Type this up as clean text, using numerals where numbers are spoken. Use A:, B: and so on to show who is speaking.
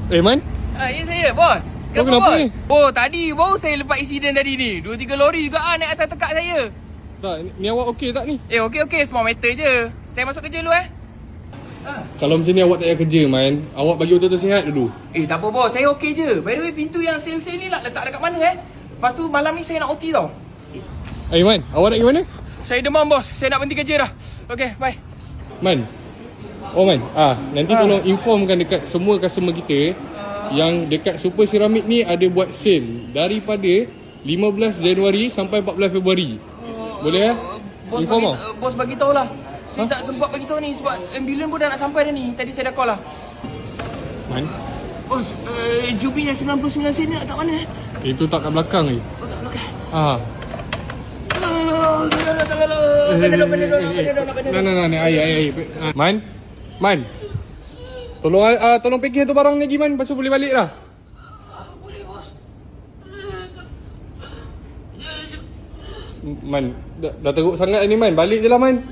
A: Man?
B: Ya saya bos.
A: Kau kenapa
B: bos?
A: ni?
B: Oh tadi baru saya lepas insiden tadi ni. 2-3 lori juga naik atas tekak saya.
A: Tak, ni awak okey tak ni?
B: Okey small matter je. Saya masuk kerja dulu
A: Kalau macam ni awak tak payah kerja, Man. Awak bagi betul-betul sihat dulu.
B: Tak apa bos, saya okey je. By the way pintu yang sale-sale ni nak letak dekat mana Lepas tu malam ni saya nak OT tau.
A: Man, awak nak pergi mana?
B: Saya demam bos, saya nak berhenti kerja dah. Okey, bye.
A: Man. Man. Nanti tolong informkan dekat semua customer kita yang dekat Super Ceramic ni ada buat sale daripada 15 Januari sampai 14 Februari. Boleh Inform
B: Bos bagi tahu lah. Saya tak sempat bagi tahu ni sebab ambulans pun dah nak sampai dah ni. Tadi saya dah call lah.
A: Man.
B: Bos, Jubi yang 99 sen ni nak tak mana
A: Itu tak kat belakang ni.
B: Oh tak belakang.
A: Air. Man. Tolong packing tu barang ni lagi, Man. Lepas tu boleh balik dah.
B: Boleh bos.
A: Man, dah teruk sangat ni, Man. Balik je lah, Man.